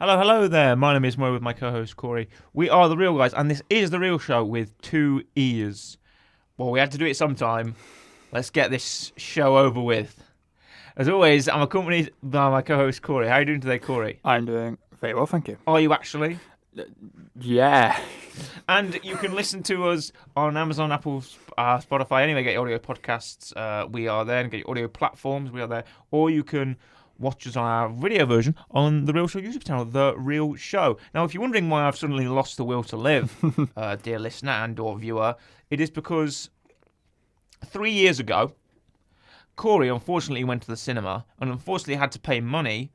Hello there. My name is Mo with my co-host Corey. We are The Real Guys, and this is The Real Show with 2 E's. Well, we had to do it sometime. Let's get this show over with. As always, I'm accompanied by my co-host Corey. How are you doing today, Corey? I'm doing very well, thank you. Are you actually? Yeah. And you can listen to us on Amazon, Apple, Spotify. Anyway, get your audio podcasts. We are there, and get your audio platforms. We are there. Or you can watch us on our video version on The Real Show YouTube channel, The Real Show. Now, if you're wondering why I've suddenly lost the will to live, dear listener and or viewer, it is because 3 years ago, Corey unfortunately went to the cinema and unfortunately had to pay money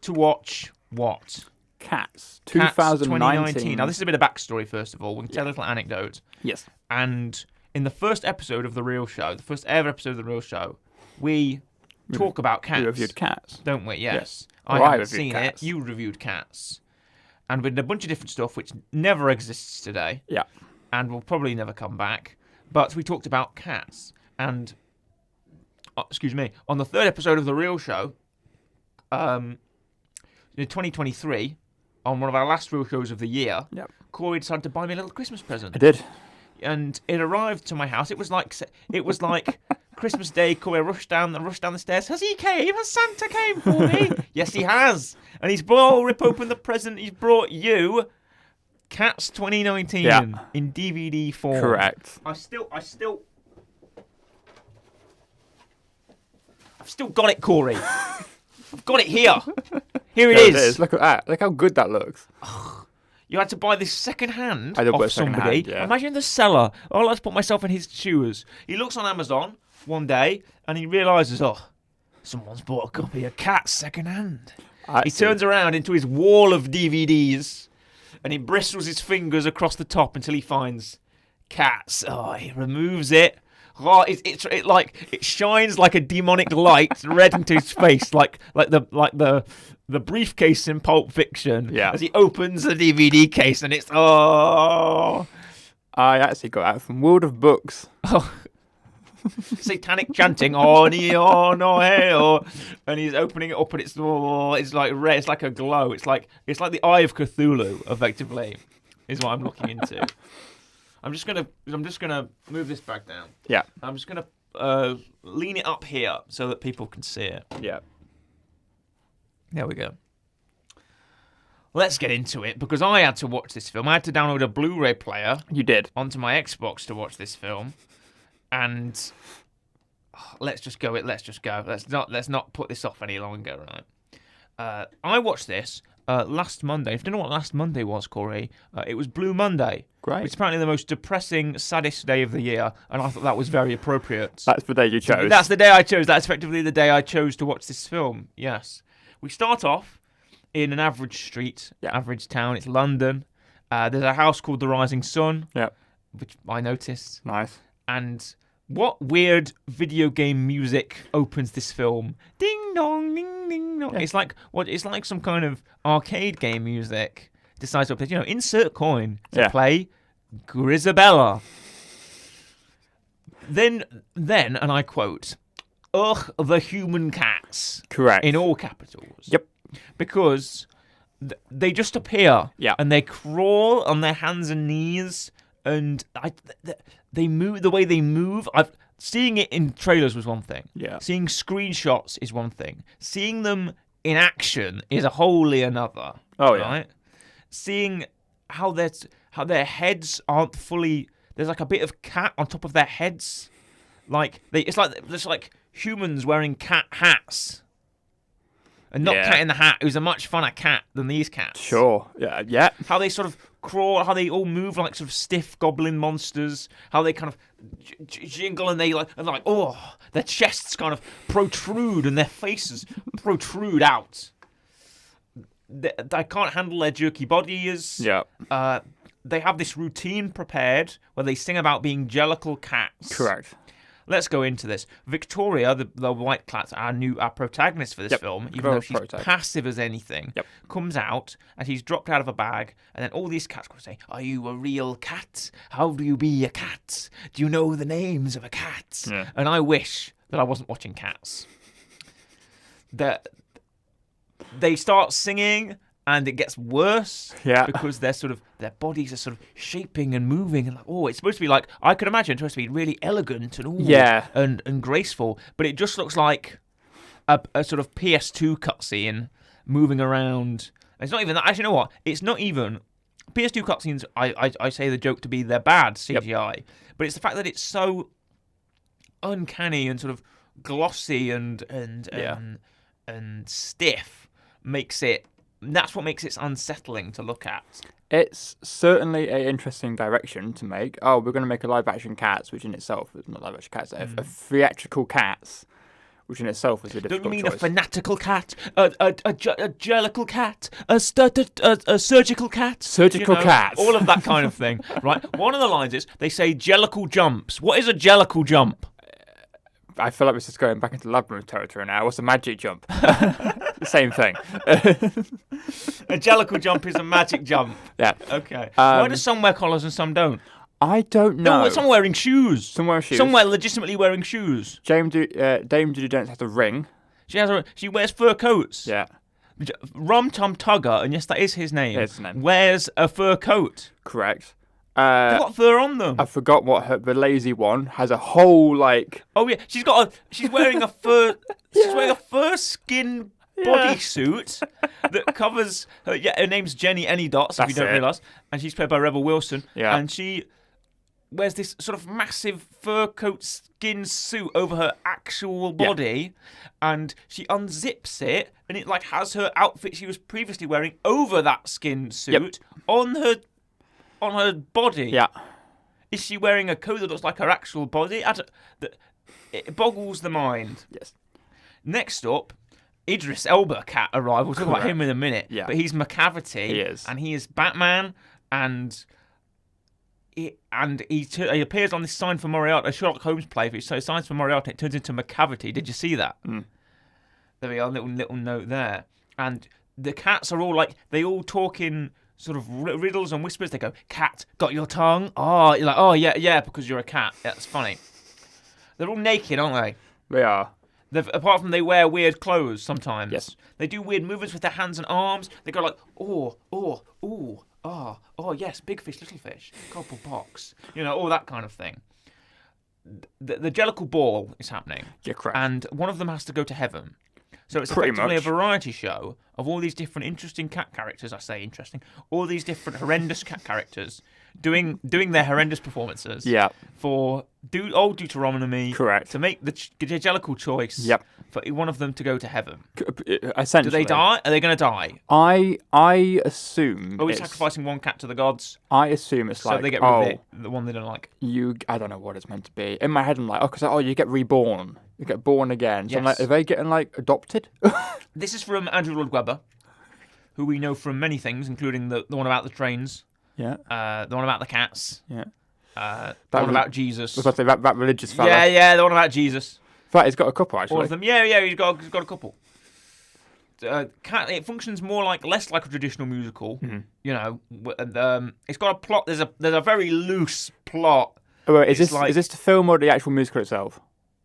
to watch what? Cats. Cats 2019. Now, this is a bit of backstory, first of all. We can tell a little anecdote. Yes. And in the first episode of The Real Show, the first ever episode of The Real Show, we talk about Cats. We reviewed Cats. Don't we? Yes. Well, I I haven't reviewed seen Cats. it. You reviewed Cats. And we did a bunch of different stuff which never exists today. Yeah. And will probably never come back. But we talked about Cats. And, on the third episode of The Real Show, in 2023, on one of our last Real Shows of the year, Yep. Corey decided to buy me a little Christmas present. I did. And it arrived to my house. It was like Christmas Day. Corey rushed down the stairs. Has Santa came for me? Yes, he has. And he's rip open the present. He's brought you Cats 2019 in DVD form. Correct. I've still got it, Corey. I've got it here. Here it There is. Look at that. Look how good that looks. You had to buy this second-hand I did buy off second somebody. hand, yeah. Imagine the seller. Oh, let's put myself in his shoes. He looks on Amazon one day and he realises, someone's bought a copy of Cats second-hand. He turns around into his wall of DVDs and he bristles his fingers across the top until he finds Cats. Oh, he removes it. Oh, it shines like a demonic light red into his face, like the briefcase in Pulp Fiction. Yeah. As he opens the DVD case, and it's I actually got that from World of Books. satanic chanting on and he's opening it up, and it's like red. It's like a glow. It's like the Eye of Cthulhu, effectively, is what I'm looking into. I'm just gonna move this back down. Yeah. I'm just gonna lean it up here so that people can see it. Yeah. There we go. Let's get into it, because I had to watch this film. I had to download a Blu-ray player You did. onto my Xbox to watch this film, and let's just go. Let's not put this off any longer, right? I watched this last Monday. If you don't know what last Monday was, Corey, it was Blue Monday. Great. Which is apparently the most depressing, saddest day of the year, and I thought that was very appropriate. That's the day you chose. That's the day I chose. That's effectively the day I chose to watch this film. Yes. We start off in an average street, average town. It's London. There's a house called the Rising Sun, which I noticed. Nice. And what weird video game music opens this film? Ding dong, ding ding dong. Yeah. It's like some kind of arcade game music. Decides to play, insert coin to play Grisabella. Then, and I quote, "Ugh, the human cats." Correct. In all capitals. Yep. Because they just appear. Yeah. And they crawl on their hands and knees, and they move the way they move. Seeing it in trailers was one thing. Yeah. Seeing screenshots is one thing. Seeing them in action is a wholly another. Oh, yeah. Right? Seeing how their heads aren't fully. There's like a bit of cat on top of their heads. It's like humans wearing cat hats. And not Cat in the Hat, who's a much funner cat than these cats. Sure. Yeah. Yeah. How they sort of crawl, how they all move like sort of stiff goblin monsters, how they kind of jingle and their chests kind of protrude and their faces protrude out. They can't handle their jerky bodies. Yeah. They have this routine prepared where they sing about being jellicle cats. Correct. Let's go into this. Victoria, the white cat, our protagonist for this film, even though she's passive as anything, comes out and she's dropped out of a bag, and then all these cats go say, "Are you a real cat? How do you be a cat? Do you know the names of a cat?" Yeah. And I wish that I wasn't watching Cats. They start singing, and it gets worse Yeah. because their bodies are sort of shaping and moving, and it's supposed to be like, I could imagine it's supposed to be really elegant and Yeah. and graceful, but it just looks like a sort of PS2 cutscene moving around. It's not even that. Actually, you know what? It's not even PS2 cutscenes. I say the joke to be they're bad CGI, but it's the fact that it's so uncanny and sort of glossy and stiff that's what makes it unsettling to look at. It's certainly an interesting direction to make. Oh, we're going to make a live-action Cats, which in itself is not live-action Cats, a theatrical Cats, which in itself is a difficult Don't you mean choice. a fanatical cat, a jellical cat, a surgical cat? Surgical cat. All of that kind of thing, right? One of the lines is, they say jellical jumps. What is a jellical jump? I feel like this is going back into Labyrinth territory now. What's a magic jump? Same thing. A jellical jump is a magic jump. Yeah. Okay. Why do some wear collars and some don't? I don't know. No, some wearing shoes. Some wear shoes. Some legitimately wearing shoes. Dame Judi Dench has a ring. She wears fur coats. Yeah. Rum Tum Tugger, and yes, that is his name. It's his name. Wears a fur coat. Correct. They've got fur on them. I forgot what the lazy one has a whole like. Oh yeah, she's wearing a fur. She's wearing a fur skin bodysuit that covers her. Yeah, her name's Jenny Anydots, if you don't realise, and she's played by Rebel Wilson. Yeah. And she wears this sort of massive fur coat skin suit over her actual body, and she unzips it, and it has her outfit she was previously wearing over that skin suit on her body. Yeah. Is she wearing a coat that looks like her actual body? It boggles the mind. Yes. Next up, Idris Elba cat arrival. We'll talk about him in a minute. Yeah. But he's McCavity. He is. And he is Batman, and he appears on this Sign for Moriarty, a Sherlock Holmes play. So Signs for Moriarty, it turns into McCavity. Did you see that? Mm. There we are, little note there. And the cats are all they all talk in sort of riddles and whispers. They go, "Cat, got your tongue?" Oh, you're like, "Oh yeah, because you're a cat." That's funny. They're all naked, aren't they? They are. Apart from they wear weird clothes sometimes. Yes. They do weird movements with their hands and arms. They go like, oh, yes, big fish, little fish, gobble box. All that kind of thing. The Jellicle Ball is happening. You're correct. And one of them has to go to heaven. So it's Pretty effectively much. a variety show of all these different interesting cat characters. I say interesting. All these different horrendous cat characters doing their horrendous performances. Yeah. For old Deuteronomy. Correct. To make the Jellicle choice. Yep. For one of them to go to heaven. Essentially. Do they die? Are they going to die? I assume. Are we sacrificing one cat to the gods? I assume it's So they get rid of the one they don't like. I don't know what it's meant to be. In my head, I'm like, you get reborn. You get born again. So I'm Yes. like, are they getting adopted? This is from Andrew Lloyd Webber, who we know from many things, including the one about the trains, Yeah. the one about the cats, Yeah. the That one was- about Jesus. I was about to say that religious fella. Yeah, the one about Jesus. In fact, he's got a couple actually. All of them. Yeah, he's got a couple. It functions less like a traditional musical. Mm-hmm. It's got a plot. There's a very loose plot. Oh, wait, is it's this the film or the actual musical itself?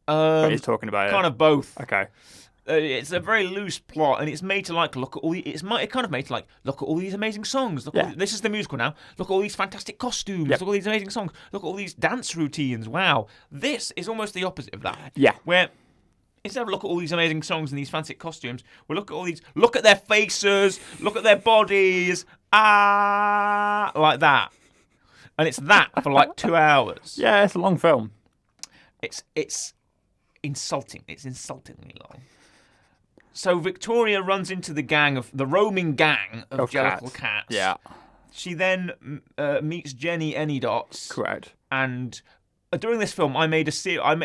That he's talking about. Kind of both. Okay. It's a very loose plot, and it's made to look at all. It kind of made to look at all these amazing songs. This is the musical now. Look at all these fantastic costumes. Yep. Look at all these amazing songs. Look at all these dance routines. Wow, this is almost the opposite of that. Yeah. Where instead of look at all these amazing songs and these fancy costumes, we look at all these. Look at their faces. Look at their bodies. Like that, and it's that for 2 hours. Yeah, it's a long film. It's insulting. It's insultingly long. So Victoria runs into the roaming gang of Jellicle cats. Yeah. She then meets Jenny Anydots. Correct. And during this film, I made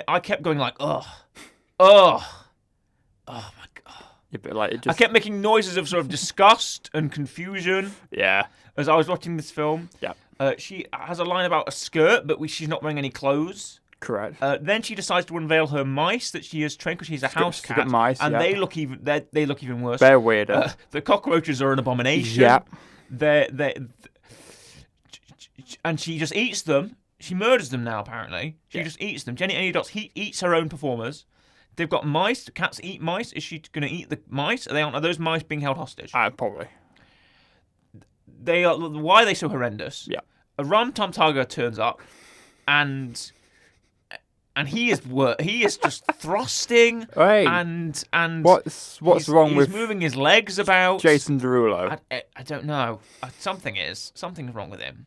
I kept going my god. Yeah, but I kept making noises of sort of disgust and confusion Yeah. as I was watching this film. Yeah. She has a line about a skirt, but she's not wearing any clothes. Correct. Then she decides to unveil her mice that she has trained because she's a house she's cat, got mice, and yeah. they look even worse. They're weirder. The cockroaches are an abomination. Yeah. And she just eats them. She murders them now. Apparently, she just eats them. Jenny Anydots eats her own performers. They've got mice. Cats eat mice. Is she going to eat the mice? Are those mice being held hostage? Probably. they are. Why are they so horrendous? Yeah. A Ram Tom Tiger turns up, and he is just thrusting, Hey, and what's wrong he's with moving his legs about. Jason Derulo? I don't know. Something's wrong with him.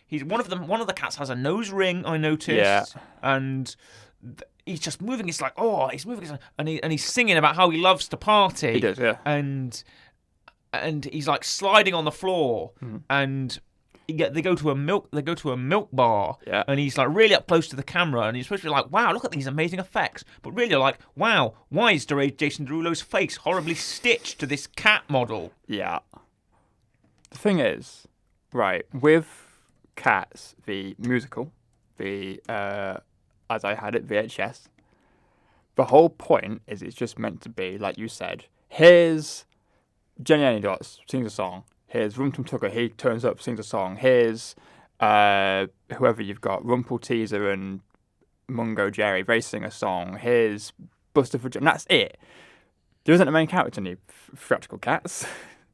He's one of them. One of the cats has a nose ring. I noticed. Yeah. And he's just moving. It's like, oh, he's moving, and he's singing about how he loves to party. He does, yeah. And he's like sliding on the floor, and they go to a milk bar, Yeah. and he's like really up close to the camera, and he's supposed to be like, wow, look at these amazing effects, but really you're like, wow, why is Jason Derulo's face horribly stitched to this cat model? Yeah. The thing is, right, with Cats, the musical, as I had it, VHS, the whole point is it's just meant to be, like you said, here's Jenny Anydots sings a song, here's Rum Tum Tugger, he turns up, sings a song, here's whoever you've got, Rumple Teaser and Mungo Jerry, they sing a song, here's Buster for and that's it. There isn't a main character in the theatrical Cats.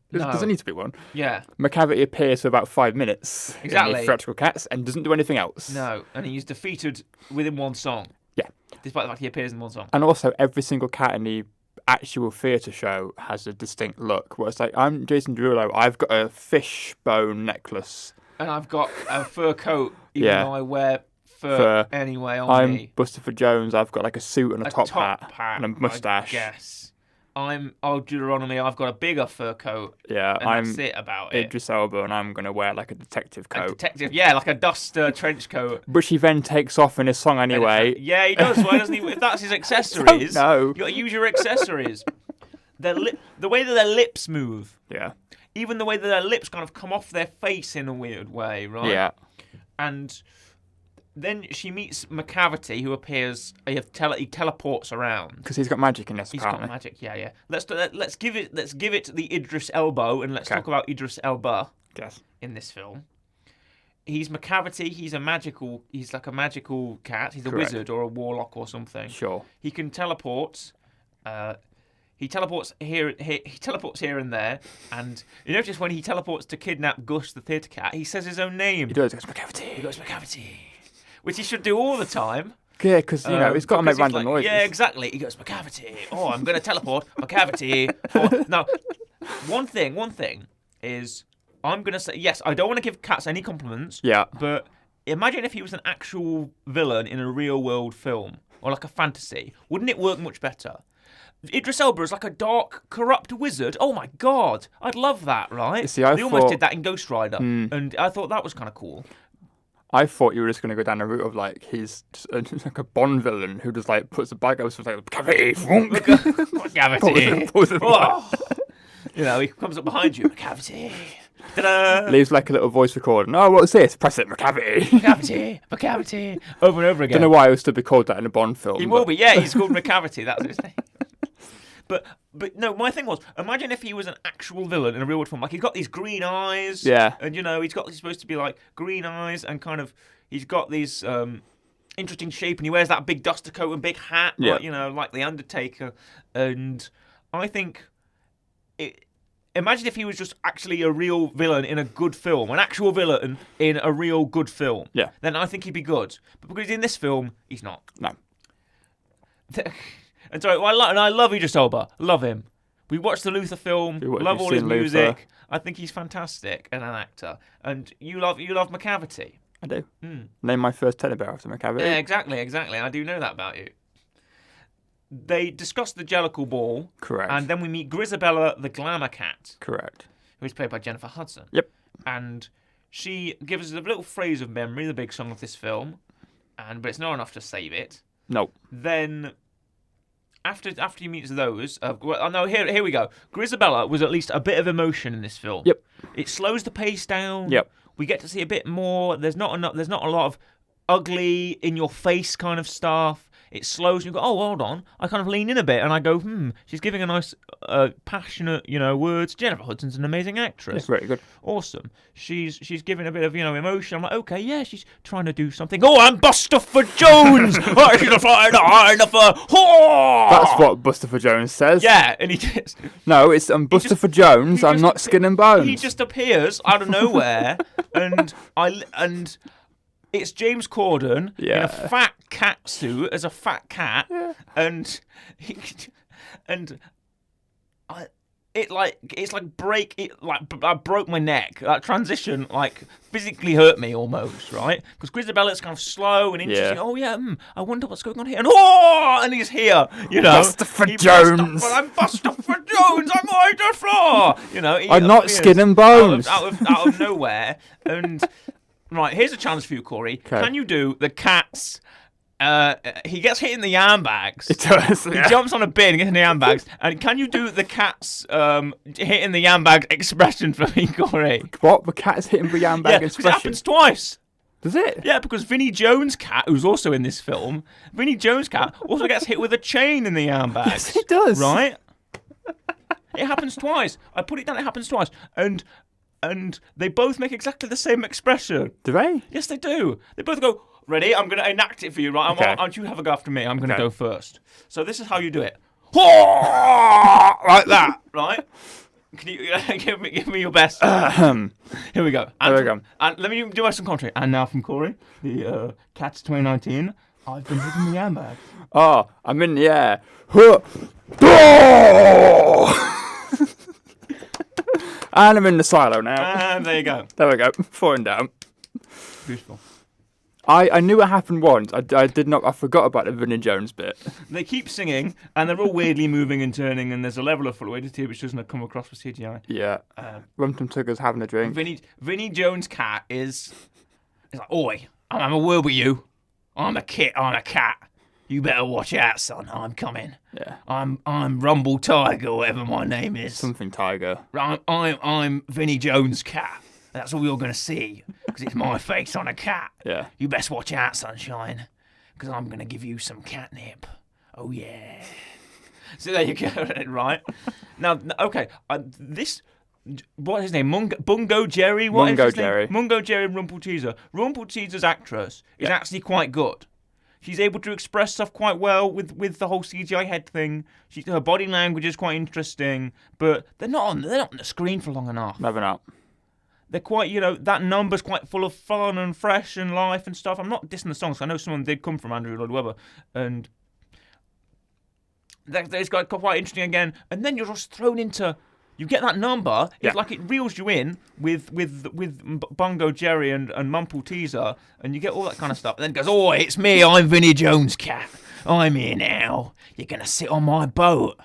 There doesn't need to be one. Yeah. McCavity appears for about 5 minutes Exactly. in the theatrical Cats and doesn't do anything else. No, and he's defeated within one song. Yeah. Despite the fact he appears in one song. And also, every single cat in the actual theatre show has a distinct look. Where it's like, I'm Jason Derulo, I've got a fishbone necklace. And I've got a fur coat, even though I wear fur anyway on I'm me. Buster Jones, I've got like a suit and a top hat and a moustache. Yes. I'm old Deuteronomy, I've got a bigger fur coat. Yeah, and that's it about it. Idris Elba, and I'm going to wear like a detective coat. Like a duster trench coat. Which he then takes off in his song anyway. Yeah, he does. Why doesn't he? If that's his accessories, No. You got to use your accessories. The way that their lips move. Yeah. Even the way that their lips kind of come off their face in a weird way, right? Yeah. And then she meets McCavity, who appears. He teleports around Because he's got magic in this. He's apparently. got magic. Yeah. Let's give it the Idris Elba, and let's talk about Idris Elba. Yes. In this film, he's McCavity. He's like a magical cat. He's a wizard or a warlock or something. Sure. He can teleport. He teleports here. He teleports here and there. And you notice when he teleports to kidnap Gus, the theatre cat, he says his own name. He does. He goes McCavity. He goes McCavity, which he should do all the time. Yeah, because he's got to make random noises. Yeah, exactly. He goes McCavity. Oh, I'm going to teleport McCavity. Oh. Now, one thing is, I'm going to say yes. I don't want to give cats any compliments. Yeah. But imagine if he was an actual villain in a real world film or like a fantasy. Wouldn't it work much better? Idris Elba is like a dark, corrupt wizard. Oh my god, I'd love that, right? See, they almost did that in Ghost Rider, and I thought that was kind of cool. I thought you were just going to go down the route of like he's just like a Bond villain who just like puts the bag over something like cavity, Cavity. Oh. He comes up behind you, cavity. Ta-da! Leaves like a little voice recording. Oh, what's this? Press it, McCavity. McCavity, over and over again. Don't know why I was to be called that in a Bond film. He will be, yeah. He's called McCavity. That's his name. But no, my thing was, imagine if he was an actual villain in a real world film. Like, he's got these green eyes. Yeah. And, he's supposed to be like green eyes and kind of, he's got these interesting shape and he wears that big duster coat and big hat, yeah. like The Undertaker. And I think, imagine if he was just actually a real villain in a good film, an actual villain in a real good film. Yeah. Then I think he'd be good. But because in this film, he's not. No. And so I love Idris Elba. Love him. We watched the Luther film. Love all his music. Luther. I think he's fantastic and an actor. And you love McCavity. I do. Name my first teddy bear after McCavity. Yeah, exactly. I do know that about you. They discuss the Jellicle Ball. Correct. And then we meet Grisabella, the glamour cat. Correct. Who is played by Jennifer Hudson. Yep. And she gives us a little phrase of memory, the big song of this film, but it's not enough to save it. No. Then, after he meets those, here we go. Grisabella was at least a bit of emotion in this film. Yep. It slows the pace down. Yep. We get to see a bit more. There's not a lot of ugly in your face kind of stuff. it slows, and you go, oh, hold on. I kind of lean in a bit, and I go, she's giving a nice, passionate, words. Jennifer Hudson's an amazing actress. It's very good. Awesome. She's giving a bit of, emotion. I'm like, okay, yeah, she's trying to do something. Oh, I'm Bustopher Jones! I should have fired That's what Bustopher Jones says. Yeah, and he just... No, it's Bustopher Jones. I'm not skin and bones. He just appears out of nowhere, and it's James Corden in a fat cat suit as a fat cat, and I broke my neck. That transition physically hurt me almost, right? Because Grisabella's kind of slow and interesting. Yeah. Oh yeah, I wonder what's going on here. And he's here, Bustopher Jones. I'm Bustopher Jones. I'm on the floor. I'm not skin and bones. Out of nowhere. And right, here's a challenge for you, Corey. Okay. Can you do the cat's? He gets hit in the handbags. It does. He jumps on a bin and gets in the handbags. And can you do the cat's hit in the handbag expression for me, Corey? What? The cat's hitting the handbag Because it expression? happens twice. Does it? Yeah, because Vinnie Jones' cat, who's also in this film, Vinnie Jones' cat also gets hit with a chain in the handbags. Yes, it does. Right? It happens twice. I put it down, it happens twice. And they both make exactly the same expression. Do they? Yes, they do. They both go, ready? I'm going to enact it for you, right? Okay. Why don't you have a go after me? I'm going to Okay. go first. So this is how you do it. Like that, right? Can you give me your best? Here we go. And, There we go. And let me do some commentary. And now from Corey, the Cats 2019. I've been hitting the handbag. Oh, I'm in the air. And I'm in the silo now. And there you go. There we go. Falling down. Beautiful. I knew it happened once. I did not. I forgot about the Vinnie Jones bit. They keep singing, and they're all weirdly moving and turning, and there's a level of fluidity which doesn't come across with CGI. Yeah. Rum Tum Tugger's having a drink. Vinnie Jones' cat is like, oi, I'm having a word with you. I'm a cat. You better watch out, son. I'm coming. Yeah. I'm Rumble Tiger, whatever my name is. Something tiger. I'm Vinnie Jones' cat. That's all you're gonna see, because it's my face on a cat. Yeah. You best watch out, sunshine, because I'm gonna give you some catnip. Oh yeah. So there you go, right? Now, okay, what's his name? Bungo Jerry? What is Mungo his name? Jerry. Mungo Jerry Rumpelteazer. Rumpelteazer's actress is actually quite good. She's able to express stuff quite well with the whole CGI head thing. Her body language is quite interesting, but they're not on the screen for long enough. Never not. They're quite, that number's quite full of fun and fresh and life and stuff. I'm not dissing the songs. I know some of them did come from Andrew Lloyd Webber, and it's got quite interesting again. And then you're just thrown into. You get that number. It's like it reels you in with Bungo Jerry and Mumpelteazer, and you get all that kind of stuff. And then it goes, oh, it's me. I'm Vinnie Jones' cat. I'm here now. You're gonna sit on my boat.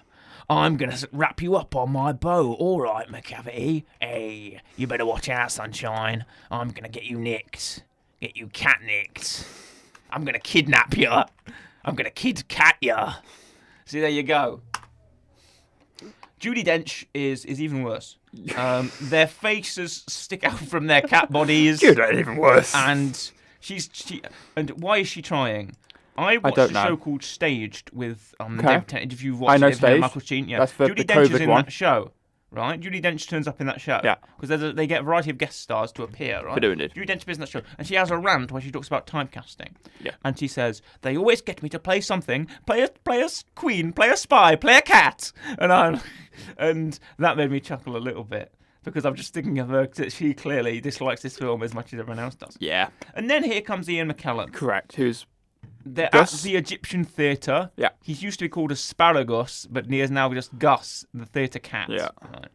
I'm going to wrap you up on my boat. All right, McCavity. Hey, you better watch out, sunshine. I'm going to get you nicked. Get you cat nicked. I'm going to kidnap you. I'm going to kid-cat you. See, there you go. Judi Dench is even worse. Their faces stick out from their cat bodies. Dude, that's even worse. And and why is she trying? I watched don't a know. show called Staged with Okay. David Tennant. If you've watched I know it, Staged. Michael Sheen, yeah. That's the Judi Dench is COVID in one. that show, right? Judi Dench turns up in that show. Yeah. Because they get a variety of guest stars to appear, right? They do indeed. Judi Dench appears in that show, and she has a rant where she talks about typecasting. Yeah. And she says, they always get me to play something, play a queen, play a spy, play a cat. And that made me chuckle a little bit. Because I'm just thinking of her, that she clearly dislikes this film as much as everyone else does. Yeah. And then here comes Ian McKellen. Correct. Who's They're Gus? at the Egyptian Theatre. Yeah. He used to be called Asparagus, but he is now just Gus, the theatre cat. Yeah. Right.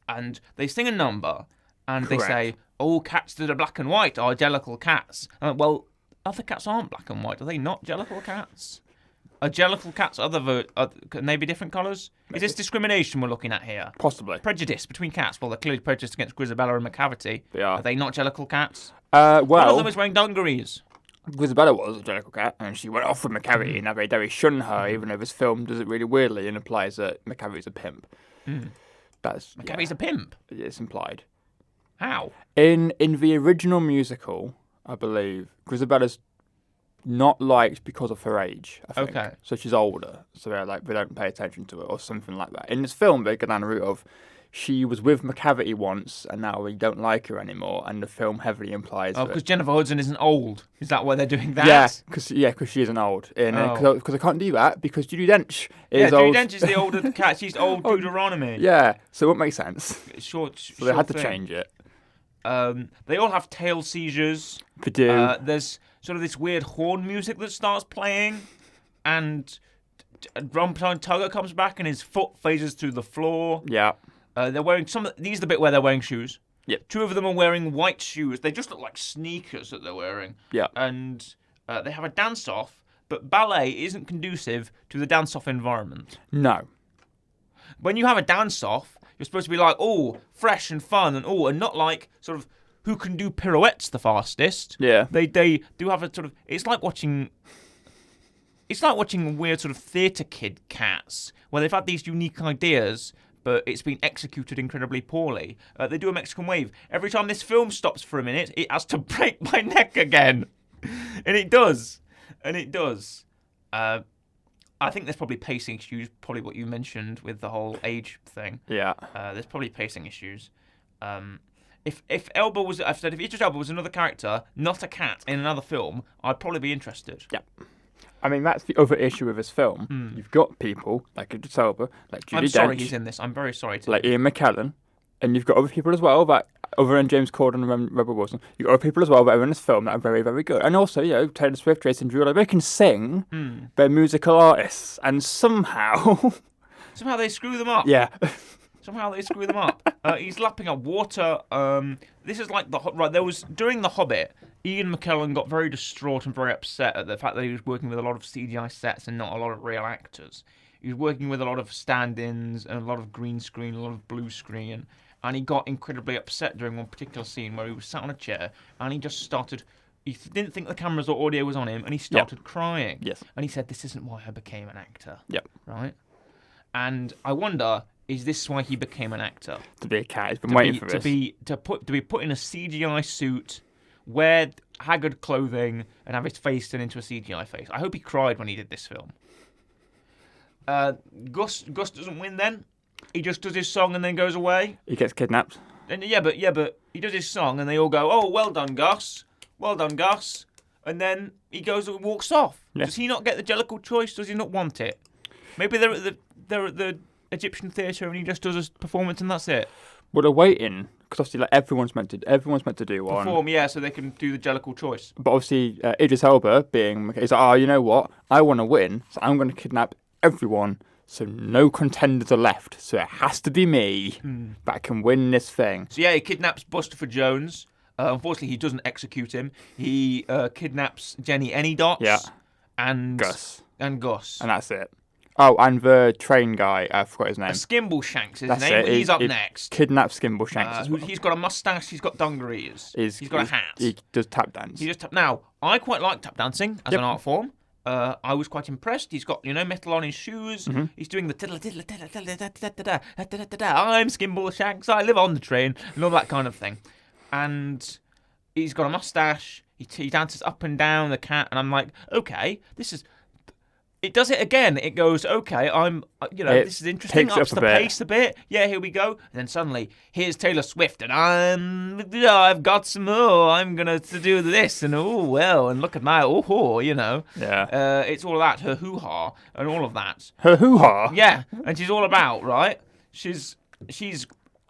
And they sing a number, and they Correct. say, all cats that are black and white are jellicle cats. Well, other cats aren't black and white. Are they not jellicle cats? Are jellicle cats can they be different colours? Is this discrimination we're looking at here? possibly? Prejudice between cats? Well, they're clearly prejudiced against Grisabella and McCavity. They are. Are they not jellicle cats? One of Well, them is wearing dungarees. Grisabella was a jellicle cat, and she went off with McCavity, and Harry Derry shunned her, even though this film does it really weirdly and implies that McCavity's a pimp. That's McCavity's a pimp. it's implied. How? In the original musical, I believe Grisabella's not liked because of her age, I think. Okay. So she's older, so they're like, they don't pay attention to her or something like that. In this film, they go down the route of she was with McCavity once and now we don't like her anymore, and the film heavily implies Oh, that. because Jennifer Hudson isn't old. Is that why they're doing that? Yeah, because she isn't old. Because I can't do that because Judi Dench is Judi old. Dench is the older cat. She's old Deuteronomy. Yeah, so it makes sense. Short. So they had to change it. They all have tail seizures. They do. There's sort of this weird horn music that starts playing, and Rumpelstein Tugger comes back and his foot phases through the floor. Yeah. They're wearing these are the bit where they're wearing shoes. Yep. 2 of them are wearing white shoes. They just look like sneakers that they're wearing. Yeah. And they have a dance-off, but ballet isn't conducive to the dance-off environment. No. When you have a dance-off, you're supposed to be like, oh, fresh and fun, and not like sort of who can do pirouettes the fastest. Yeah. They do have a sort of. It's like watching weird sort of theatre kid cats where they've had these unique ideas, but it's been executed incredibly poorly. They do a Mexican wave. Every time this film stops for a minute, it has to break my neck again. And it does. I think there's probably pacing issues, probably what you mentioned with the whole age thing. Yeah. There's probably pacing issues. If Idris Elba was another character, not a cat, in another film, I'd probably be interested. Yeah. I mean, that's the other issue with this film. You've got people like Idris Elba, like Judi Dench. I'm sorry he's in this. I'm very sorry to like Ian McKellen, and you've got other people as well, that other than James Corden and Rebel Wilson, you've got other people as well that are in this film that are very, very good. And also, Taylor Swift, Jason Derulo, they can sing. They're musical artists, and somehow they screw them up. Yeah. Somehow they screw them up. He's lapping up water. This is like there was during The Hobbit, Ian McKellen got very distraught and very upset at the fact that he was working with a lot of CGI sets and not a lot of real actors. He was working with a lot of stand-ins and a lot of green screen, a lot of blue screen, and he got incredibly upset during one particular scene where he was sat on a chair and he just started. He didn't think the cameras or audio was on him, and he started crying. Yes. And he said, "This isn't why I became an actor." Yep. Right. And I wonder, is this why he became an actor? To be a cat, he's been waiting for this. To be put in a CGI suit, wear haggard clothing, and have his face turned into a CGI face. I hope he cried when he did this film. Gus doesn't win then. He just does his song and then goes away. He gets kidnapped. And but he does his song and they all go, "Oh, well done, Gus. Well done, Gus." And then he goes and walks off. Yeah. Does he not get the Jellicle choice? Does he not want it? Maybe they're at the Egyptian theatre and he just does a performance and that's it. Well, they're waiting because obviously, like everyone's meant to do one. Perform, yeah, so they can do the Jellicle choice. But obviously, Idris Elba he's like, "Oh, you know what? I want to win, so I'm going to kidnap everyone. So no contenders are left. So it has to be me that can win this thing." So yeah, he kidnaps Bustopher Jones. Unfortunately, he doesn't execute him. He kidnaps Jenny Anydots. And Gus. And that's it. Oh, and the train guy, I forgot his name. Skimbleshanks is his That's name. it. He's up next. Kidnaps Skimbleshanks as well. He's got a mustache, he's got dungarees. He's got a hat. He does tap dance. Now, I quite like tap dancing as an art form. I was quite impressed. He's got, metal on his shoes. He's doing the I'm Skimbleshanks, I live on the train, and all that kind of thing. And he's got a mustache. He dances up and down the cat, and I'm like, okay, this is. It does it again. It goes, okay, this is interesting. Ups the pace a bit. Yeah, here we go. And then suddenly, here's Taylor Swift, and I've got some more. I'm gonna do this, and and look at my Yeah. It's all that her hoo-ha and all of that. Her hoo-ha. Yeah, and she's all about right. She's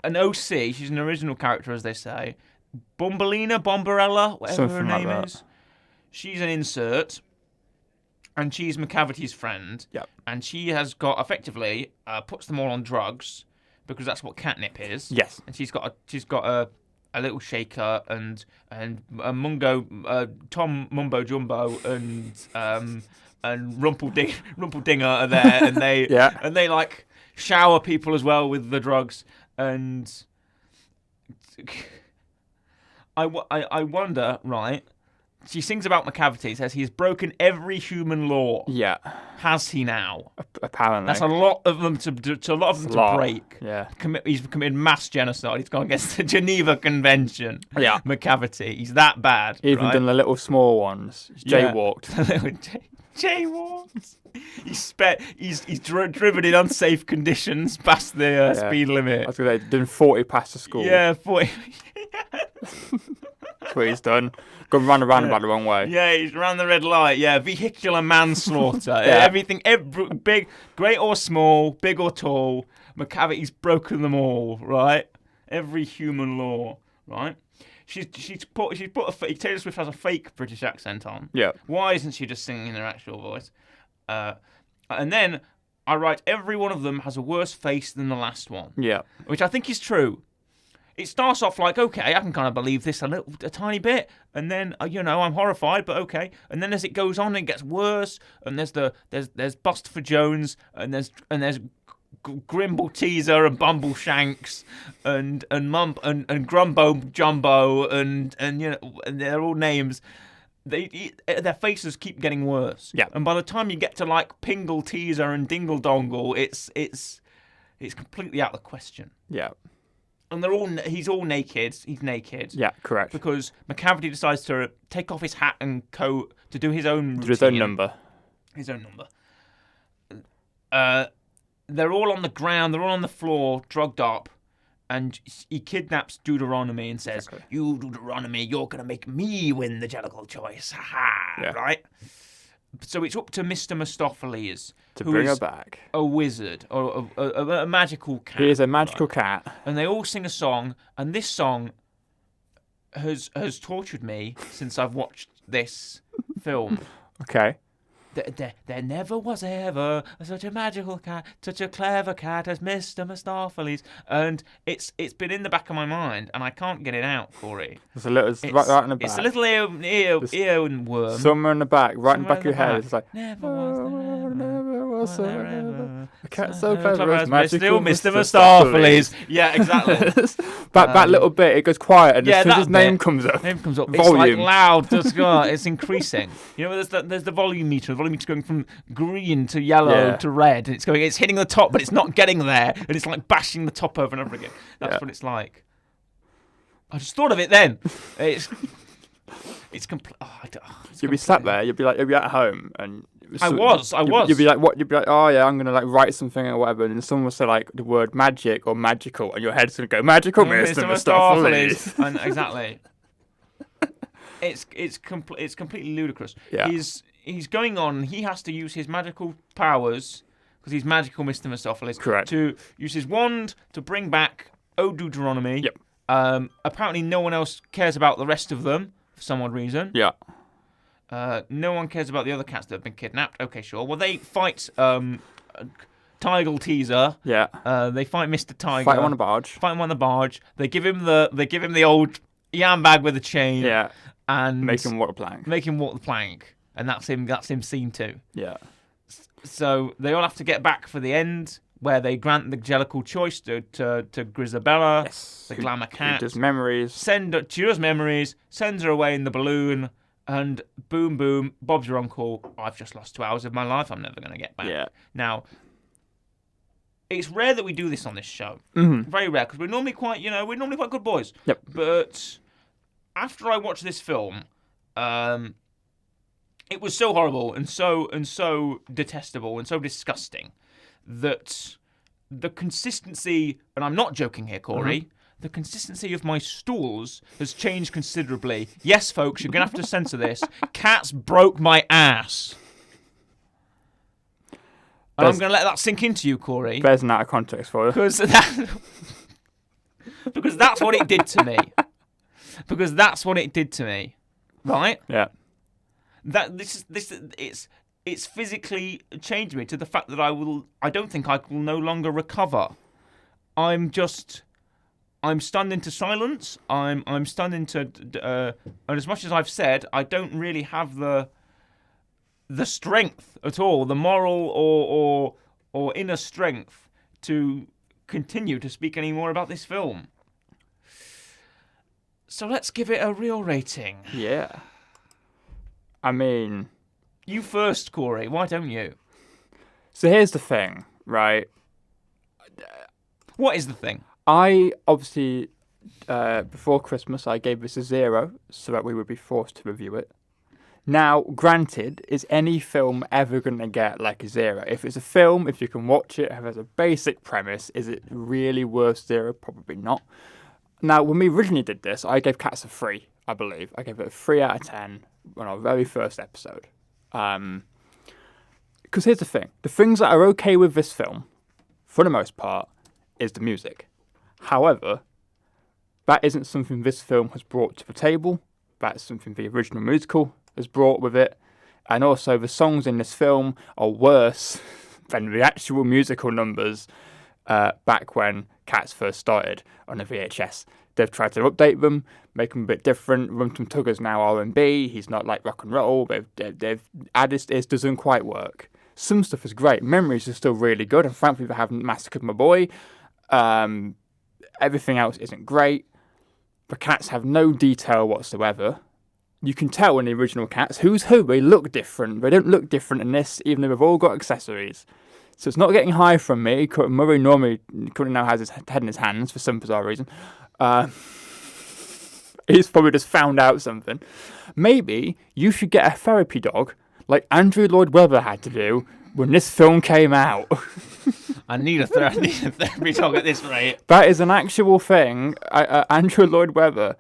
an OC. She's an original character, as they say. Bombarella, whatever Something her name like that. is. She's an insert. And she's McCavity's friend. Yep. And she has got, effectively, puts them all on drugs, because that's what catnip is. Yes. And she's got a little shaker and a Tom Mumbo Jumbo and Rumpeldinger are there, and they and they like shower people as well with the drugs. And I wonder, right? She sings about McCavity. Says he has broken every human law. Yeah. Has he now? Apparently. That's a lot of them to break. Yeah. He's committed mass genocide. He's gone against the Geneva Convention. Yeah. McCavity. He's that bad. Even right? done the little small ones. He's jaywalked. Jaywalks. He's driven in unsafe conditions past the speed limit. I was going to say, done 40 past the school. Yeah, 40. That's what he's done. Gone round and roundabout the wrong way. Yeah, he's ran the red light. Yeah, vehicular manslaughter. Yeah. Everything, big, great or small, big or tall. McCavity's broken them all, right? Every human law, right? She's put Taylor Swift has a fake British accent on. Yeah. Why isn't she just singing in her actual voice? And then I write every one of them has a worse face than the last one. Yeah. Which I think is true. It starts off like, okay, I can kind of believe this a tiny bit, and then I'm horrified, but okay. And then as it goes on, it gets worse. And there's Buster for Jones, and there's Grimble Teaser and Bumble Shanks and Grumbo Jumbo and they're all names. Their faces keep getting worse. Yeah. And by the time you get to like Pingle Teaser and Dingle Dongle, it's completely out of the question. Yeah. And he's all naked. He's naked. Yeah, correct. Because McCavity decides to take off his hat and coat to do his own routine. His own number. His own number. They're all on the ground. They're all on the floor, drugged up. And he kidnaps Deuteronomy and says, Exactly. "You, Deuteronomy, you're going to make me win the Jellicle choice." Ha-ha, Yeah. right? So it's up to Mr. Mistopheles To who bring is her back. a wizard or a magical cat. He is a magical cat. And they all sing a song, and this song has tortured me since I've watched this film. Okay. There never was ever such a magical cat, such a clever cat as Mr. Mistopheles, and it's been in the back of my mind, and I can't get it out, Corey. There's a little, right in the back. It's a little ear and worm. Somewhere in the back, right in the Somewhere back of your head. It's like, never was, never was there there ever. ever. A cat so clever as Still magical Mr. Mistopheles. Yeah, exactly. that little bit, it goes quiet, and as soon as his name bit, comes up, name comes up. volume. It's like loud. It's increasing. There's the volume meter. The volume meter's going from green to yellow to red, and it's hitting the top, but it's not getting there, and it's like bashing the top over and over again. That's what it's like. I just thought of it then. It's complete. You'll be sat there. You'll be at home, and I was. You'd be like, what? You'd be like, oh yeah, I'm gonna like write something or whatever, and then someone will say like the word magic or magical, and your head's gonna go magical, Mr. Mistopheles. And exactly. It's completely ludicrous. Yeah. He's going on. He has to use his magical powers because he's magical, Mr. Mistopheles. Correct. To use his wand to bring back Deuteronomy. Yep. Apparently, no one else cares about the rest of them for some odd reason. Yeah. No one cares about the other cats that have been kidnapped. Okay, sure. Well, they fight Tigel Teaser. Yeah. They fight Mr. Tiger. Fight him on a barge. Fight him on the barge. They give him the old yam bag with a chain. Yeah. And make him walk the plank. Make him walk the plank, and that's him scene 2. Yeah. So they all have to get back for the end, where they grant the Jellicle choice to Grisabella, the glamour cat. Who does memories. She does memories, sends her away in the balloon, and boom, boom, Bob's your uncle. I've just lost 2 hours of my life. I'm never going to get back. Yeah. Now, it's rare that we do this on this show. Mm-hmm. Very rare, because we're normally quite good boys. Yep. But after I watched this film, it was so horrible and so detestable and so disgusting that the consistency, and I'm not joking here, Corey, the consistency of my stools has changed considerably. Yes, folks, you're going to have to censor this. Cats broke my ass. And I'm going to let that sink into you, Corey. There's an out of context for you. Because that's what it did to me. Because that's what it did to me. Right? Yeah. It's physically changed me to the fact that I don't think I will no longer recover. I'm stunned into silence. I'm stunned into and as much as I've said, I don't really have the strength at all, the moral or inner strength to continue to speak any more about this film. So let's give it a real rating. Yeah. I mean, You first, Corey. Why don't you? so here's the thing, right? What is the thing? I obviously, before Christmas, I gave this a 0 so that we would be forced to review it. Now, granted, is any film ever going to get like a 0? If it's a film, if you can watch it, if it has a basic premise, is it really worth 0? Probably not. Now, when we originally did this, I gave Cats a 3, I believe. I gave it a 3 out of 10 on our very first episode. Because here's the thing. The things that are okay with this film, for the most part, is the music. However, that isn't something this film has brought to the table. That's something the original musical has brought with it. And also, the songs in this film are worse than the actual musical numbers back when Cats first started on the VHS. They've tried to update them, make them a bit different. Rum Tum Tugger's now R&B. He's not like rock and roll. They've added it doesn't quite work. Some stuff is great. Memories are still really good. And frankly, they haven't massacred my boy. Everything else isn't great. The Cats have no detail whatsoever. You can tell in the original Cats who's who. They look different. They don't look different in this, even though they've all got accessories. So it's not getting high from me. Murray normally currently now has his head in his hands for some bizarre reason. He's probably just found out something. Maybe you should get a therapy dog like Andrew Lloyd Webber had to do when this film came out. I need a therapy dog at this rate. That is an actual thing. Andrew Lloyd Webber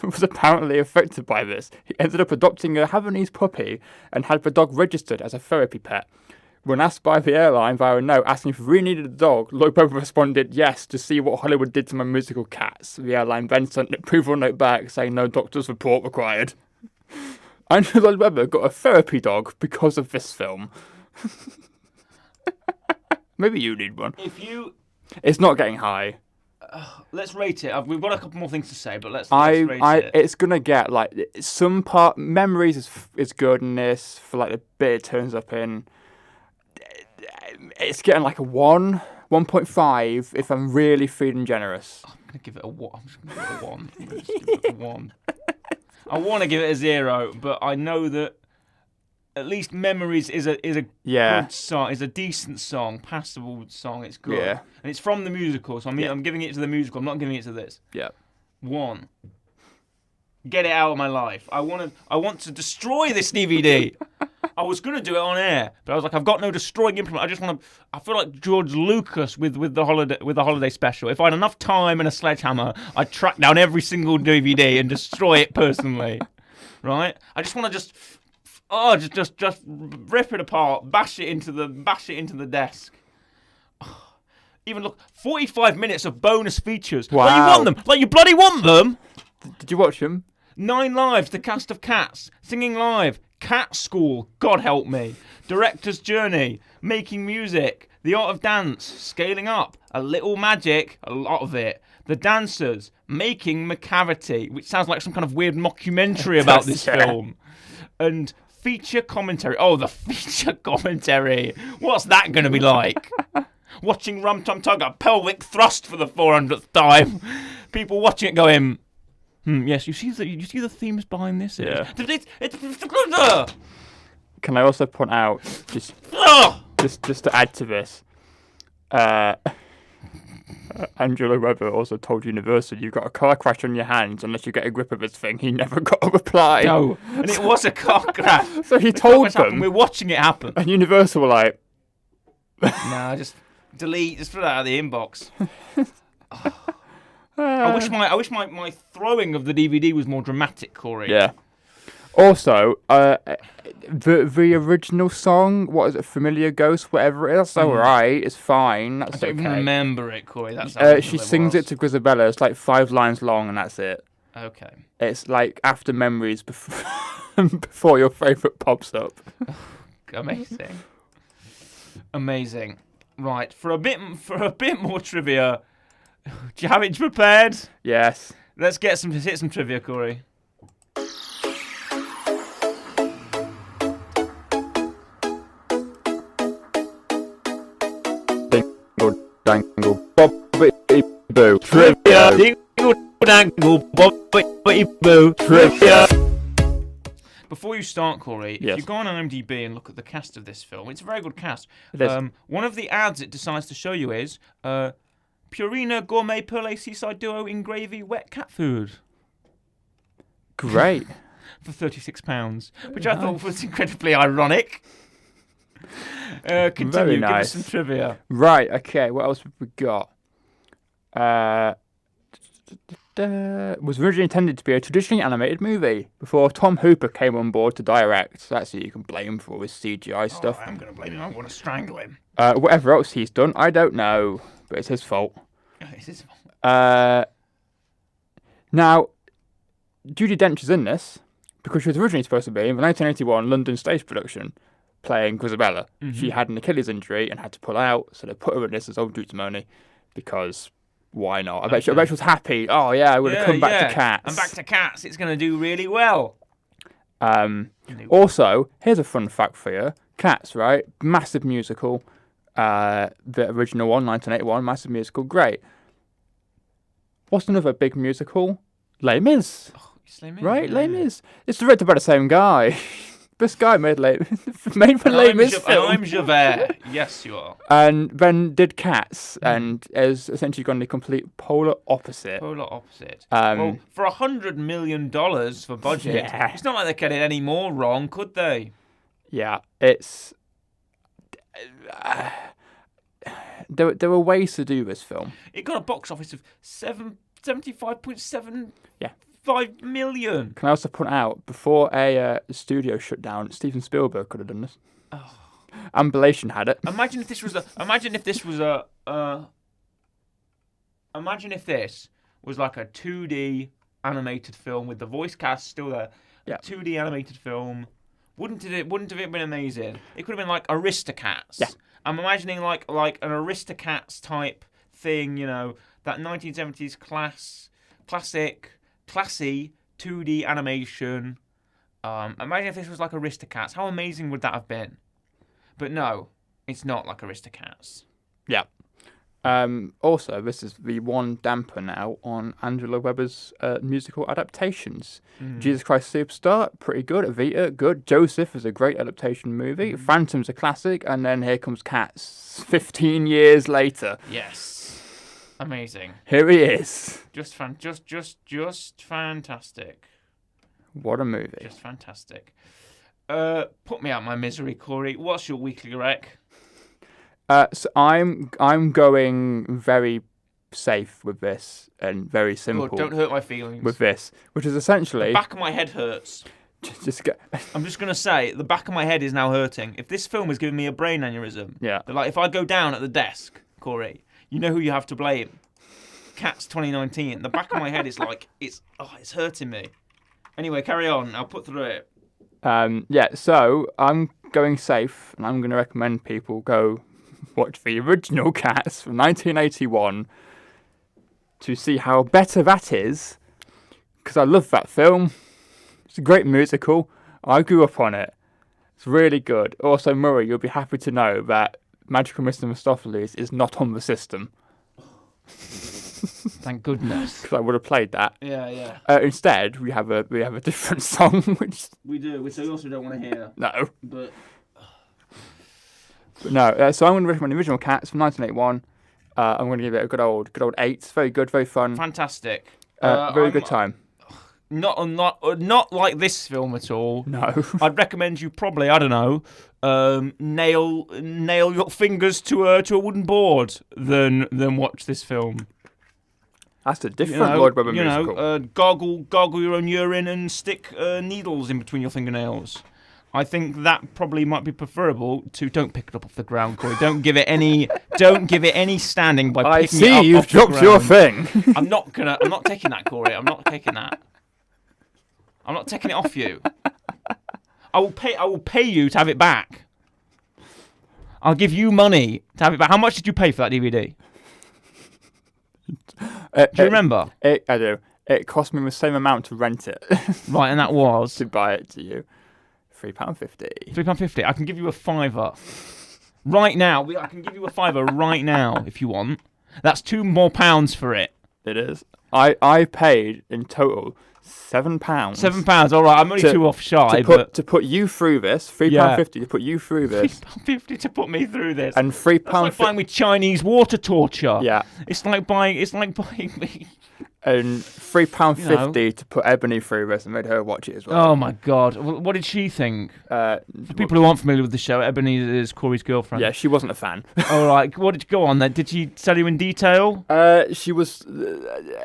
was apparently affected by this. He ended up adopting a Havanese puppy and had the dog registered as a therapy pet. When asked by the airline via a note asking if we really needed a dog, Lloyd Webber responded yes to see what Hollywood did to my musical Cats. The airline then sent an approval note back saying no doctor's report required. Andrew Lloyd Webber got a therapy dog because of this film. Maybe you need one. It's not getting high. Let's rate it. We've got a couple more things to say, but let's rate it. It's gonna get like some part. Memories is good in this for like the bit it turns up in. It's getting like a 1.5 if I'm really feeling generous. I'm gonna give it a 1. I'm just gonna give it a 1. I'm gonna just give it a 1. I want to give it a 0, but I know that at least Memories is a good song, is a decent song, passable song. It's good, and it's from the musical. So I'm giving it to the musical. I'm not giving it to this. Yeah. 1. Get it out of my life. I want to destroy this DVD. I was gonna do it on air, but I was like, I've got no destroying implement. I just want to. I feel like George Lucas with the holiday special. If I had enough time and a sledgehammer, I'd track down every single DVD and destroy it personally. Right? I just want to just rip it apart, bash it into the desk. Even look, 45 minutes of bonus features. Wow. Like you want them. Like you bloody want them. Did you watch them? 9 lives, the cast of Cats, singing live, Cat School, God help me, Director's Journey, Making Music, The Art of Dance, Scaling Up, A Little Magic, a lot of it, The Dancers, Making McCavity, which sounds like some kind of weird mockumentary about this film, and feature commentary. Oh, the feature commentary. What's that going to be like? Watching Rum Tum Tugger pelvic thrust for the 400th time. People watching it going... yes, you see the themes behind this? Yeah. It's Can I also point out, just to add to this, Andrew Lloyd Webber also told Universal you've got a car crash on your hands unless you get a grip of this thing. He never got a reply. No, and it was a car crash. So he told them. We're watching it happen. And Universal were like... Nah, just delete, just put it out of the inbox. I wish my throwing of the DVD was more dramatic, Corey. Yeah. Also, the original song, what is it, Familiar Ghost, whatever it is, that's alright, it's fine, that's I don't even remember it, Corey. She sings it to Grisabella, it's like 5 lines long and that's it. Okay. It's like after Memories before your favourite pops up. Amazing. Amazing. Right, for a bit more trivia, do you have it prepared? Yes. Let's hit some trivia, Corey. Dingle dangle bobbity boo trivia. Dingle dangle bobbity boo trivia. Before you start, Corey, Yes. if you go on IMDb and look at the cast of this film, it's a very good cast. It is. One of the ads it decides to show you is Purina Gourmet Perle Seaside Duo in Gravy Wet Cat Food Great. for £36, which I thought was incredibly ironic. Continue, Very give us nice. some trivia. Right, okay, what else have we got? Was originally intended to be a traditionally animated movie before Tom Hooper came on board to direct. So that's who you can blame for all his CGI stuff. I'm going to blame him. I want to strangle him. Whatever else he's done, I don't know, but it's his fault. It's his fault. Now, Judi Dench is in this because she was originally supposed to be in the 1981 London stage production playing Grisabella. She had an Achilles injury and had to pull out, so they put her in this as overdue ceremony because why not? I bet she was happy. Oh yeah, I would have come back to Cats. I'm back to Cats. It's going to do really well. Also, here's a fun fact for you. Cats, right? Massive musical. The original one, 1981, massive musical. Great. What's another big musical? Les Mis. Right? Les Mis. It's directed by the same guy. This guy made Les Mis film. I'm Javert. Yes, you are. And then did Cats, and has essentially gone the complete polar opposite. Polar opposite. Well, for $100 million for budget, Yeah. it's not like they could get any more wrong, could they? Yeah, it's... There were ways to do this film. It got a box office of 75.75 Yeah. million. Can I also point out, before a studio shut down, Steven Spielberg could have done this. Oh. Ambulation had it. Imagine if this was like a 2D animated film with the voice cast still there. Yeah. 2D animated film. Wouldn't have it been amazing? It could have been like Aristocats. Yeah. I'm imagining like an Aristocats type thing, you know, that 1970s classy 2D animation. Imagine if this was like Aristocats. How amazing would that have been? But no, it's not like Aristocats. Yeah. Also, this is the one damper now on Angela Weber's musical adaptations. Jesus Christ Superstar, pretty good. Evita, good. Joseph is a great adaptation movie. Phantom's a classic. And then here comes Cats 15 years later. Yes. Amazing. Here he is. Just fantastic. What a movie. Just fantastic. Put me out my misery, Corey. What's your weekly rec? So I'm going very safe with this and very simple. Good, don't hurt my feelings. With this, which is essentially The back of my head hurts. just get. I'm just going to say, the back of my head is now hurting. If this film is giving me a brain aneurysm, Yeah. like if I go down at the desk, Corey, you know who you have to blame. Cats 2019. The back of my head is like, it's hurting me. Anyway, carry on. I'll put through it. Yeah, so I'm going safe, and I'm going to recommend people go watch the original Cats from 1981 to see how better that is, because I love that film. It's a great musical. I grew up on it. It's really good. Also, Murray, you'll be happy to know that Magical Mr. Mistopheles is not on the system, Thank goodness. because I would have played that. Yeah. Instead, we have a different song, which We do, which I also don't want to hear. no. But But no, so I'm going to recommend the original Cats from 1981. I'm going to give it a good old 8. It's very good, very fun, fantastic. very good time. Not like this film at all. No. I'd recommend you probably, I don't know, nail your fingers to a wooden board than watch this film. That's a different Lord Webber musical. Gargle your own urine and stick needles in between your fingernails. I think that probably might be preferable to don't pick it up off the ground, Corey. Don't give it any standing by I picking it up see you've off the dropped your ground. thing. I'm not taking that, Corey. I'm not taking that. I'm not taking it off you. I will pay you to have it back. I'll give you money to have it back. How much did you pay for that DVD? Do you remember? I do. It cost me the same amount to rent it Right, and that was to buy it to you. £3.50. £3.50. I can give you a £5 right now. I can give you a £5 right now if you want. That's £2 more for it. It is. I paid in total £7. £7. All right, I'm only To- 2 off shy, To put you through this, £3.50 Yeah. to put you through this, £3.50 to put me through this. and That's like £3.50. buying me Chinese water torture. Yeah, It's like buying me. and £3.50 to put Ebony through this and made her watch it as well. Oh my God! What did she think? For people who aren't familiar with the show, Ebony is Corey's girlfriend. Yeah, she wasn't a fan. All right. What did you go on then? Did she tell you in detail? She was.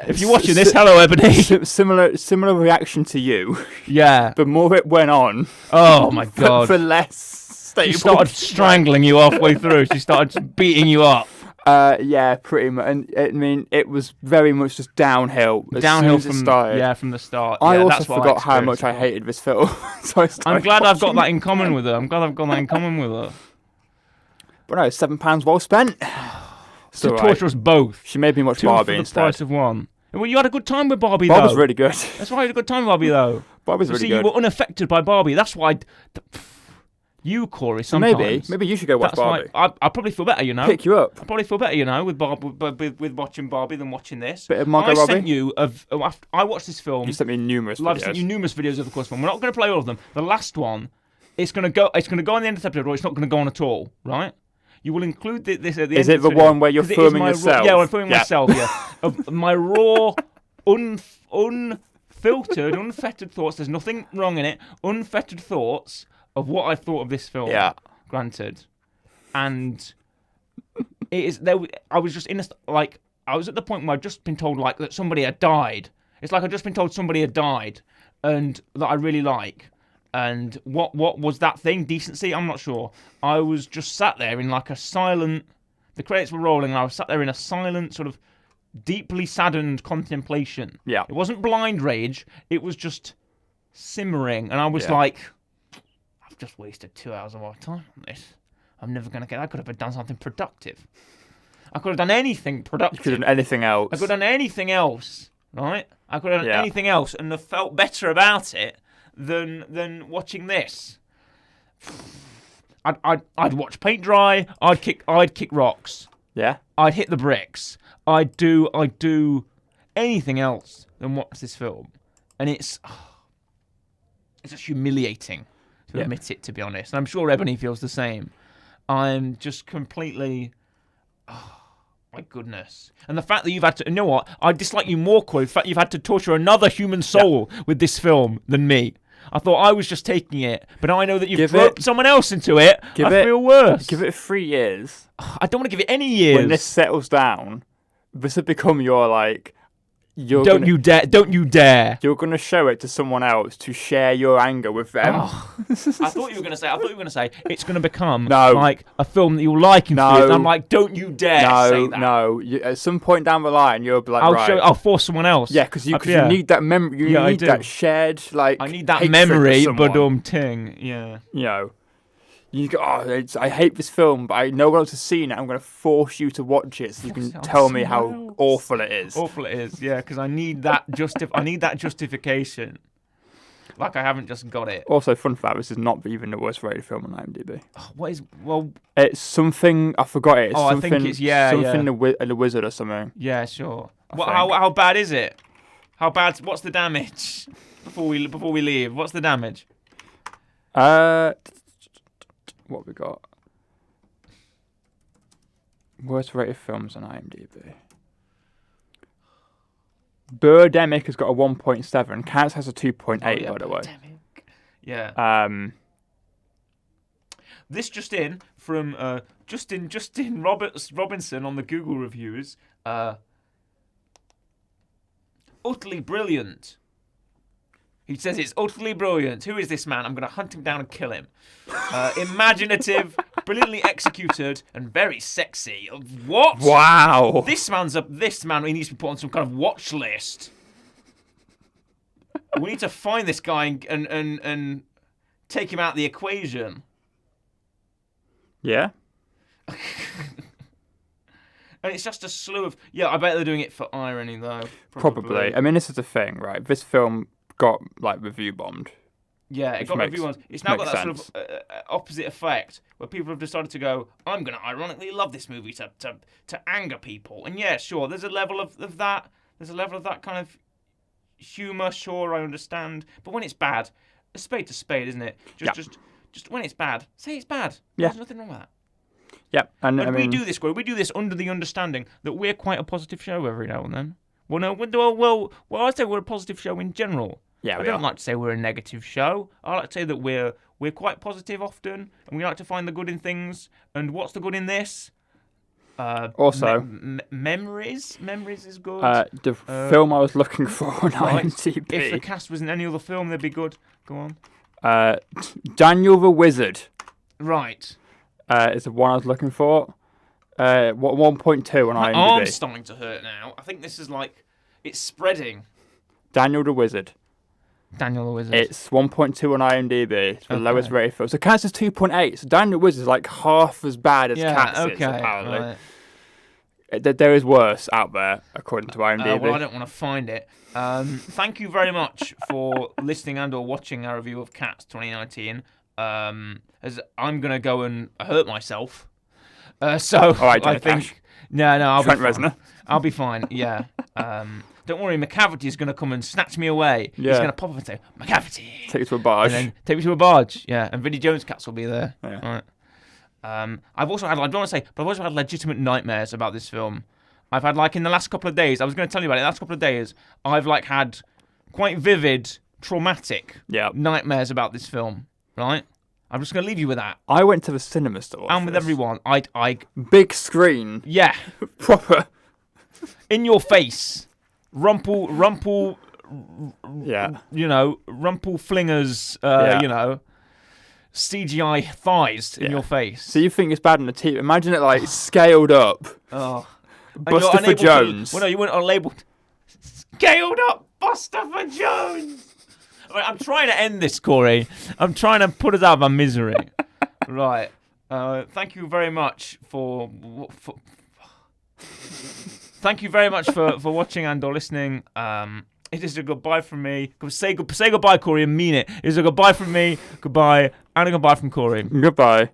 If you're watching this, hello, Ebony. Similar reaction to you. Yeah. The more it went on, Oh my God. for less stable. She started strangling you halfway through. She started beating you up. Yeah, pretty much. And I mean, it was very much just downhill. As Downhill soon as from it started. yeah, from the start. I Yeah, also that's what forgot how much experienced. I hated this film. So I'm glad I've got that in common with her. I'm glad I've got that in common with her. But no, £7 well spent. To So torture us both. she made me watch 2 Barbie for the instead. price of 1. Well, you had a good time with Barbie, Barbie though. was really good. That's why you had a good time with Barbie, though. Barbie's You really see, good. you were unaffected by Barbie. That's why. You, Corey, sometimes. Maybe you should go watch That's why Barbie. I probably feel better, you know. Pick you up. I probably feel better, you know, with watching Barbie than watching this. Bit of Margot I Robbie. sent you I watched this film. You sent me numerous I've videos. sent you numerous videos of the course one. We're not going to play all of them. The last one, it's going to go on the end of the episode, or it's not going to go on at all, right? You will include this at the Is end. it of the video, one where you're 'cause it is filming my yourself? Yeah, I'm filming Yeah. myself. Yeah, of my raw, unfiltered, unfettered thoughts. There's nothing wrong in it. Unfettered thoughts of what I thought of this film. Yeah. Granted, and it is there. I was just I was at the point where I'd just been told like that somebody had died. It's like I'd just been told somebody had died, and that I really like. And what was that thing? Decency? I'm not sure. I was just sat there in like a silent. The credits were rolling, and I was sat there in a silent, sort of deeply saddened contemplation. Yeah. It wasn't blind rage. It was just simmering, and I was Yeah. like, I've just wasted 2 hours of my time on this. I'm never gonna get. I could have done something productive. I could have done anything productive. You could have done anything else. I could have done anything else, right? I could have done Yeah. anything else and have felt better about it than watching this. I'd watch paint dry. I'd kick rocks. Yeah. I'd hit the bricks. I'd do anything else than watch this film, and it's just humiliating to Yeah. admit it, to be honest. And I'm sure Ebony feels the same. I'm just completely. My goodness. And the fact that you've had to... You know what? I dislike you more, Corey. The fact you've had to torture another human soul with this film than me. I thought I was just taking it, but now I know that you've roped someone else into it. I feel worse. Give it 3 years. I don't want to give it any years. When this settles down, this will become your like. Don't you dare. You're gonna show it to someone else to share your anger with them. Oh, I thought you were going to say it's going to become No. like a film that you'll like in 3 years. And I'm like, don't you dare say that. No. At some point down the line, you'll be like, right. I'll force someone else. Yeah, because you Yeah. need that memory. You Yeah, I need do. that shared like. I need that hatred memory, for but someone. ting. Yeah. You know. You go, I hate this film, but no one else has seen it. I'm going to force you to watch it so you can Force it on tell me someone how else. awful it is. Awful it is, yeah, because I need that I need that justification. Like I haven't just got it. Also, fun fact: this is not even the worst rated film on IMDb. What is? Well, It's something I forgot. It's I something. think it's something The Wizard or something. yeah, sure. think. How bad is it? How bad? What's the damage? Before we leave, what's the damage? What we got? Worst rated films on IMDb. Birdemic has got a 1.7. Cats has a 2.8, by the way. Yeah. This just in from Justin Robinson on the Google reviews. Utterly brilliant. He says it's utterly brilliant. Who is this man? I'm going to hunt him down and kill him. Imaginative, brilliantly executed, and very sexy. What? Wow. This man, he needs to be put on some kind of watch list. We need to find this guy and take him out of the equation. Yeah. And it's just a slew of... Yeah, I bet they're doing it for irony, though. Probably. I mean, this is the thing, right? This film got, like, review bombed. Yeah, it Which got makes- review ones. It's now got makes that sort of opposite effect where people have decided to go, I'm going to ironically love this movie to anger people. And yeah, sure, there's a level of that. There's a level of that kind of humour, sure, I understand. But when it's bad, a spade to spade, isn't it? Just when it's bad, say it's bad. Yeah. There's nothing wrong with that. Yep. And I And mean, we do this, Corey. We do this under the understanding that we're quite a positive show every now and then. Well, I'd say we're a positive show in general. yeah, I we don't are. like to say we're a negative show. I like to say that we're quite positive often, and we like to find the good in things. And what's the good in this? Also, Memories. Memories is good. the film I was looking for on Right. IMDb. If the cast was in any other film, they'd be good. Go on. Daniel the Wizard Right. is the one I was looking for. 1.2 on My IMDb. arm's starting to hurt now. I think this is like it's spreading. Daniel the Wizard. Daniel the Wizard. It's 1.2 on IMDb. It's the Okay. lowest rated film. So Cats is 2.8. So Daniel the Wizard is like half as bad as yeah. Cats Okay. is, apparently. Right. There is worse out there, according to IMDb. Well, I don't want to find it. Thank you very much for listening and/or watching our review of Cats 2019. As I'm gonna go and hurt myself. So All right, I Johnny think Cash. no, I'll Trent be fine. Reznor. I'll be fine. Yeah. Don't worry, McCavity is gonna come and snatch me away. He's Yeah. gonna pop up and say McCavity, Take it to a barge. and then take me to a barge. Yeah, and Vinnie Jones Cats will be there. Yeah. Right. I've also had, I don't want to say, but I've also had legitimate nightmares about this film. I've had, like, in the last couple of days, I was going to tell you about it, the last couple of days, I've, like, had quite vivid, traumatic Yeah. nightmares about this film, right? I'm just going to leave you with that. I went to the cinema store. And with everyone, I, Big screen. yeah, Proper. in your face, rumple, Yeah. you know, rumple flingers, Yeah. you know, CGI thighs in Yeah. your face. So you think it's bad on the TV? Imagine it like scaled up. Oh. And Buster you're for unable to- Jones. Well, no, you weren't labelled. Scaled up Buster for Jones. Right, I'm trying to end this, Corey. I'm trying to put us out of our misery. Right. Thank you very much for thank you very much for watching and/or listening. It is a goodbye from me. Say goodbye, Corey, and mean it. It is a goodbye from me. Goodbye, and a goodbye from Corey. Goodbye.